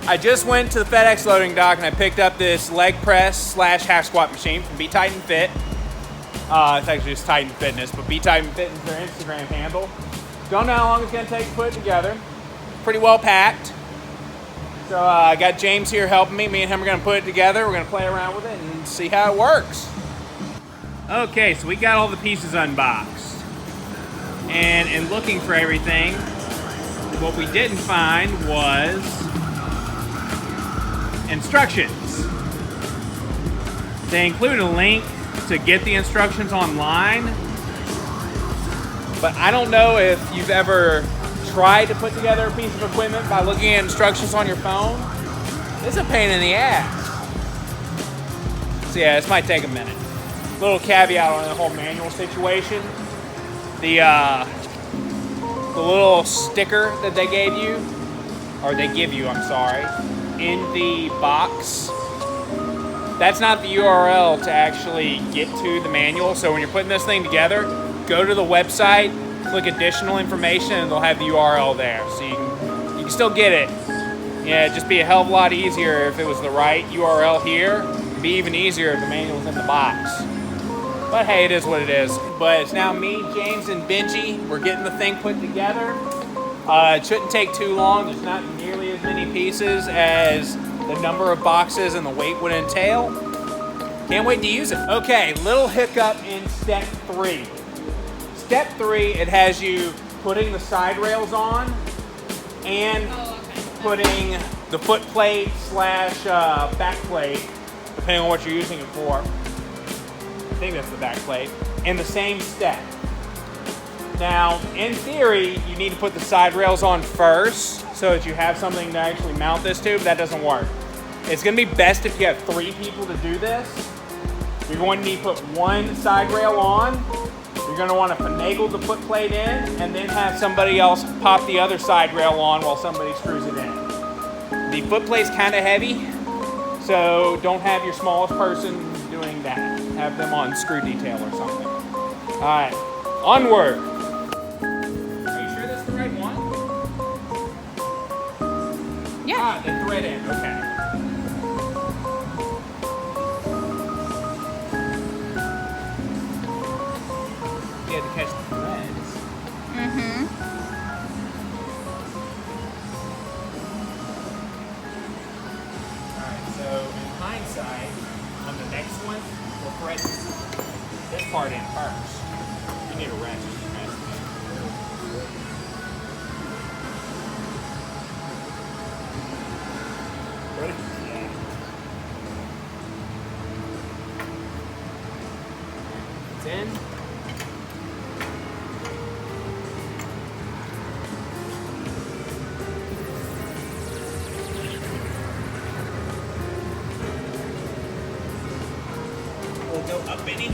I just went to the FedEx loading dock and I picked up this leg press / half squat machine from Be Titan Fit. It's actually just Titan Fitness, but Be Titan Fit is their Instagram handle. Don't know how long it's gonna take to put it together. Pretty well packed. So I got James here helping me. Me and him are gonna put it together. We're gonna play around with it and see how it works. Okay, so we got all the pieces unboxed. And in looking for everything, what we didn't find was instructions. They include a link to get the instructions online, but I don't know if you've ever tried to put together a piece of equipment by looking at instructions on your phone. It's a pain in the ass. So yeah, this might take a minute. Little caveat on the whole manual situation. The little sticker that they gave you, or they give you, I'm sorry, in the box, that's not the URL to actually get to the manual. So when you're putting this thing together, go to the website, click additional information, and they'll have the URL there. So you can still get it. Yeah, it'd just be a hell of a lot easier if it was the right URL here. It'd be even easier if the manual's in the box. But hey, it is what it is. But it's now me, James, and Benji. We're getting the thing put together. It shouldn't take too long. There's not nearly as many pieces as the number of boxes and the weight would entail. Can't wait to use it. Okay, little hiccup in step 3. Step 3, it has you putting the side rails on and putting the foot plate / back plate, depending on what you're using it for. I think that's the back plate, in the same step. Now, in theory, you need to put the side rails on first so that you have something to actually mount this to, but that doesn't work. It's gonna be best if you have 3 people to do this. You're going to need to put one side rail on. You're gonna wanna finagle the foot plate in and then have somebody else pop the other side rail on while somebody screws it in. The foot plate's kinda heavy, so don't have your smallest person doing that. Have them on screw detail or something. All right, onward. Ah, the thread end, okay. You had to catch the threads. Mm-hmm. Alright, so in hindsight, on the next one, we'll thread this part in first. You need a wrench. Ready? Yeah. It's in. We'll go up any.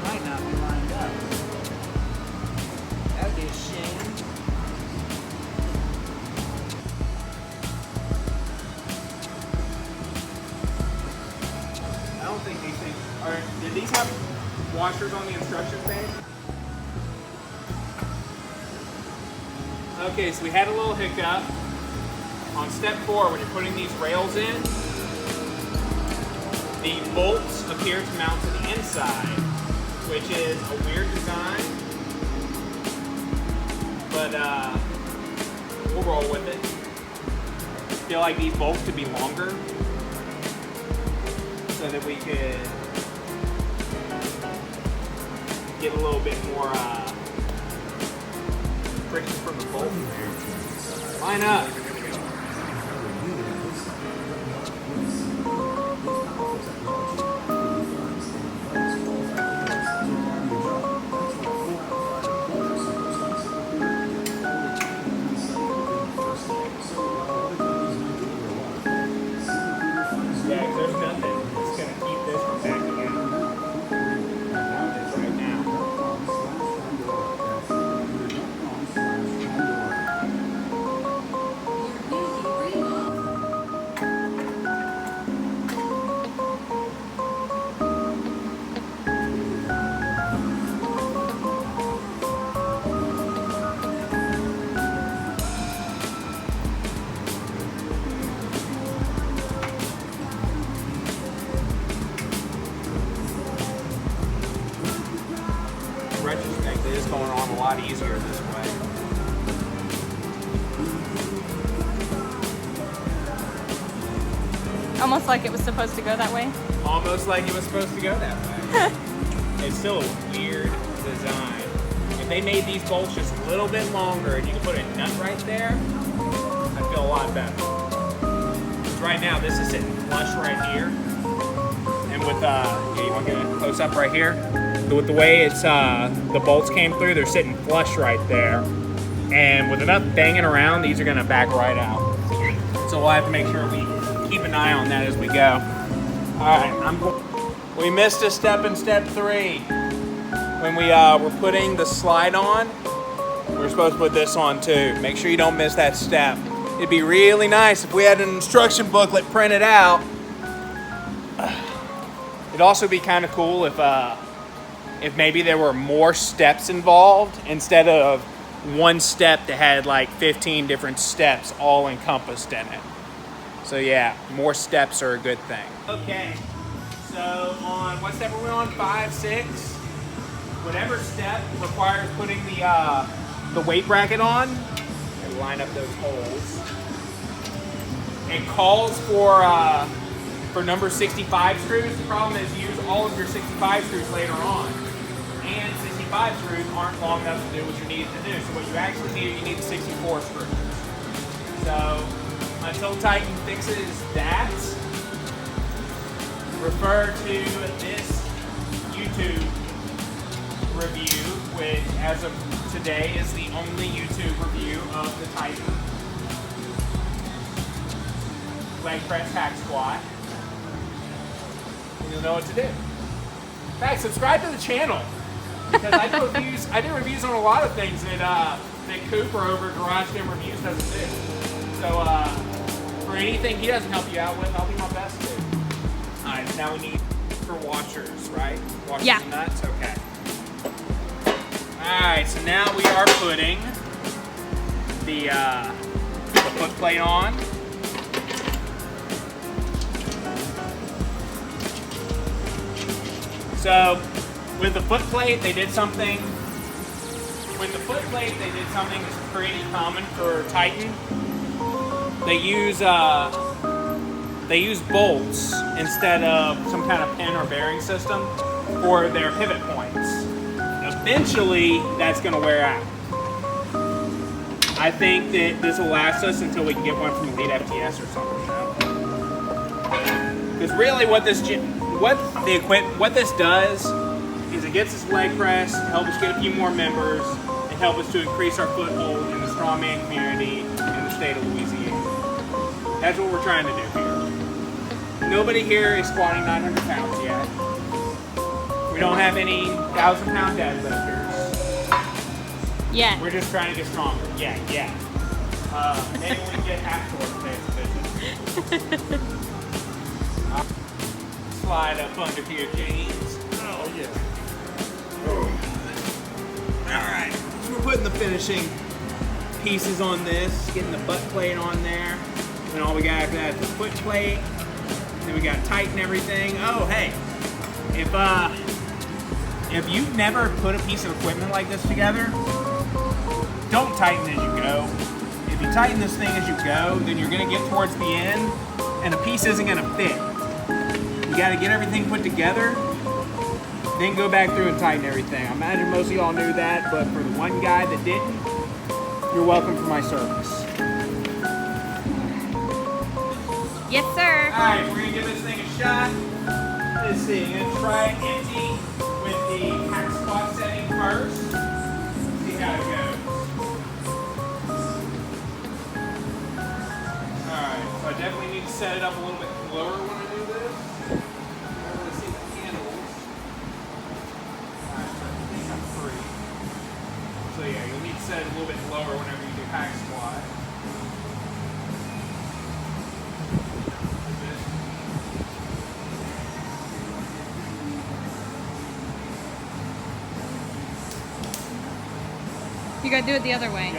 Might not be lined up. That'd be a shame. I don't think these things are. Did these have washers on the instruction page? Okay, so we had a little hiccup. On step 4, when you're putting these rails in, the bolts appear to mount to the inside, which is a weird design, but we'll roll with it. I feel like these bolts could be longer so that we could get a little bit more friction from the bolt. Line up. Yeah, there's nothing that's going to keep this from backing out. Right now. retrospect, it is going on a lot easier this way. Almost like it was supposed to go that way. Almost like it was supposed to go that way. It's still a weird design. If they made these bolts just a little bit longer and you could put a nut right there, I'd feel a lot better. Because right now this is sitting flush right here. And with, yeah, you want to get a close up right here? With the way it's, the bolts came through, they're sitting flush right there. And with enough banging around, these are gonna back right out. So we'll have to make sure we keep an eye on that as we go. All right, we missed a step in step 3. When we were putting the slide on, we're supposed to put this on too. Make sure you don't miss that step. It'd be really nice if we had an instruction booklet printed out. It'd also be kind of cool if maybe there were more steps involved instead of one step that had like 15 different steps all encompassed in it. So yeah, more steps are a good thing. Okay, so on what step are we on? 5, 6? Whatever step requires putting the weight bracket on, and line up those holes. It calls for number 65 screws. The problem is you use all of your 65 screws later on. And 65 screws aren't long enough to do what you need to do. So what you actually need, you need 64 screws. So until Titan fixes that, refer to this YouTube review, which as of today is the only YouTube review of the Titan leg press hack squat. And you'll know what to do. In fact, subscribe to the channel. Because I do reviews on a lot of things that Cooper over Garage Gym Reviews doesn't do. So for anything he doesn't help you out with, I'll do my best to. Alright, now we need for washers, right? Washers and nuts? Okay. Alright, so now we are putting the foot plate on. So with the foot plate, they did something. With the foot plate, they did something that's pretty common for Titan. They use bolts instead of some kind of pin or bearing system for their pivot points. Eventually, that's going to wear out. I think that this will last us until we can get one from Elite FTS or something. Because really, what this does is it gets us leg press, help us get a few more members, and help us to increase our foothold in the strongman community in the state of Louisiana. That's what we're trying to do here. Nobody here is squatting 900 pounds yet. We don't have any 1,000-pound deadlifters. Yeah. We're just trying to get stronger. Yeah. Maybe we can get half towards today's division. Slide up under here, James. Oh, yeah. Alright, so we're putting the finishing pieces on this, getting the butt plate on there. And all we got after that is the foot plate. Then we got to tighten everything. Oh, hey. If you've never put a piece of equipment like this together, don't tighten as you go. If you tighten this thing as you go, then you're going to get towards the end and the piece isn't going to fit. You got to get everything put together, then go back through and tighten everything. I imagine most of y'all knew that, but for the one guy that didn't, you're welcome for my service. Yes, sir. Alright, we're going to give this thing a shot. Let's see, I'm going to try it empty with the hack squat setting first. See how it goes. Alright, so I definitely need to set it up a little bit lower when I do this. Let's see the handles. Alright, so I think I'm free. So yeah, you'll need to set it a little bit lower whenever you do hack squat. You gotta do it the other way.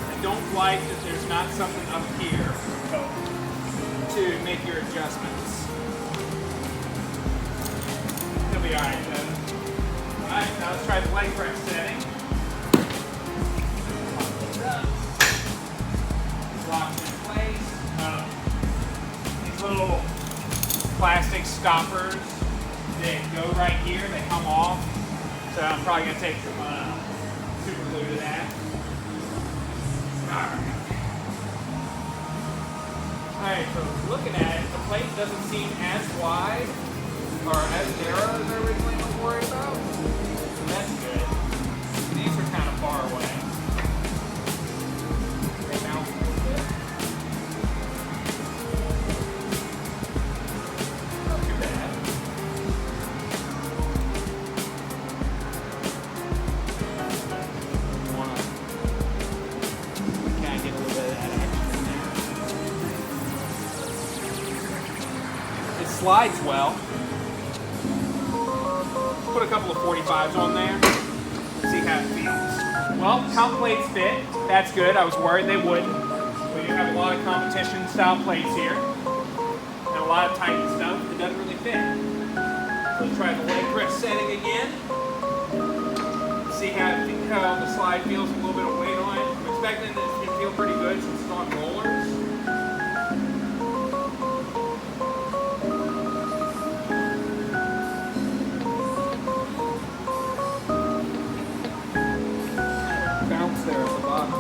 I don't like that there's not something up here to make your adjustments. be alright then. Alright, now let's try the leg press setting. Locks in place. These little plastic stoppers that go right here, they come off. So I'm probably going to take some super glue to that. Alright, so looking at it, the plate doesn't seem as wide or as narrow as I originally was worried about. So that's good. These are kind of far away. They bounce a little bit. Not too bad. Want to kind of get a little bit of that action in there. It slides well. Put a couple of 45s on there. See how it feels. Well, comp plates fit. That's good. I was worried they wouldn't. We do have a lot of competition style plates here. And a lot of tight stuff that doesn't really fit. So let's try the leg press setting again. See how the slide feels, a little bit of weight on it. I'm expecting it to feel pretty good since it's on rollers. There at the bottom.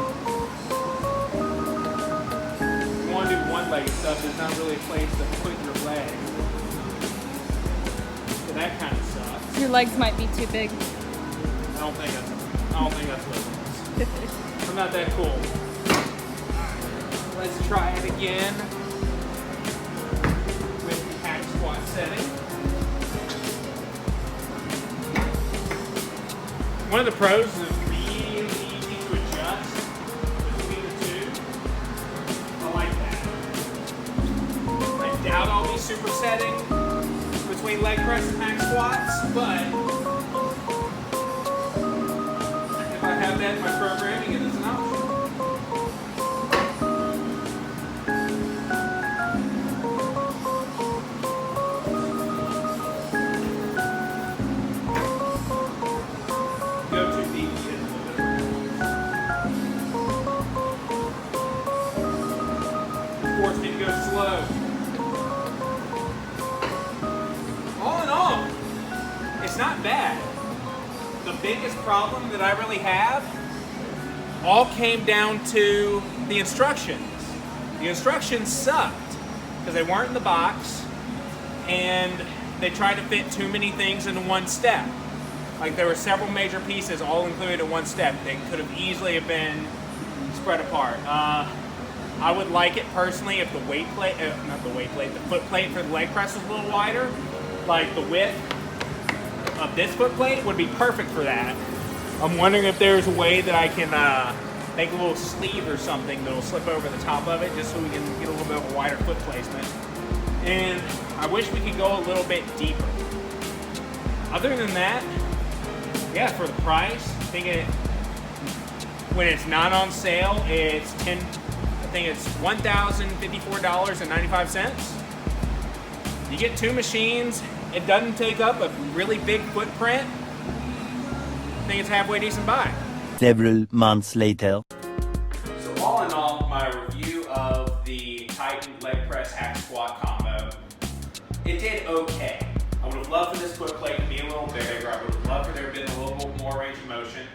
You want to do one-legged stuff, there's not really a place to put your leg. So that kind of sucks. Your legs might be too big. I don't think that's what it is. I'm not that cool. Let's try it again with the hack squat setting. One of the pros is doubt I'll be supersetting between leg press and hack squats, but if I have that in my programming, it is an option. Go too deep, you get a little bit of force me to go slow. It's not bad. The biggest problem that I really have all came down to the instructions. The instructions sucked because they weren't in the box and they tried to fit too many things into one step. Like there were several major pieces all included in one step. They could have easily have been spread apart. I would like it personally if the weight plate, not the weight plate, the foot plate for the leg press was a little wider. Like the width of this foot plate would be perfect for that. I'm wondering if there's a way that I can make a little sleeve or something that'll slip over the top of it just so we can get a little bit of a wider foot placement. And I wish we could go a little bit deeper. Other than that, yeah, for the price, I think when it's not on sale, it's $1,054.95. You get two machines. It doesn't take up a really big footprint. I think it's halfway decent buy. Several months later. So all in all, my review of the Titan leg press hack squat combo, it did okay. I would have loved for this foot plate to be a little bigger. I would have loved for there to have been a little bit more range of motion.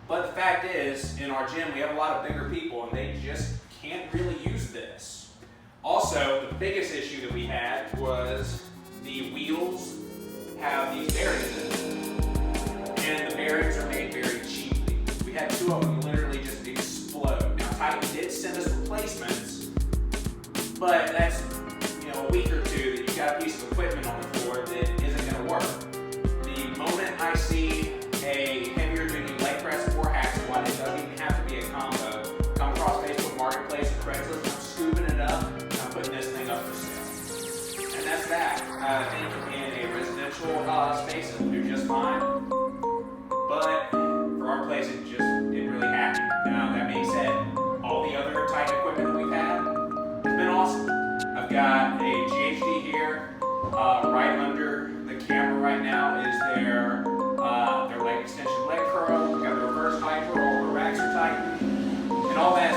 But the fact is, in our gym, we have a lot of bigger people and they just can't really use this. Also, the biggest issue that we had was the wheels have these bearings in them. And the bearings are made very cheaply. We had two of them literally just explode. Now Titan did send us replacements, but that's a week or two that you've got a piece of equipment on the floor that isn't going to work. The moment I see a heavier duty leg press or hack squat, it doesn't even have to be a combo. Come across Facebook Marketplace or Craigslist, I'm scooping it up, and I'm putting this thing up for sale. And that's that. I think in a residential space it will do just fine. But for our place, it didn't really happen. Now, that being said, all the other Titan equipment that we've had, it's been awesome. I've got a GHD here, right under the camera right now all that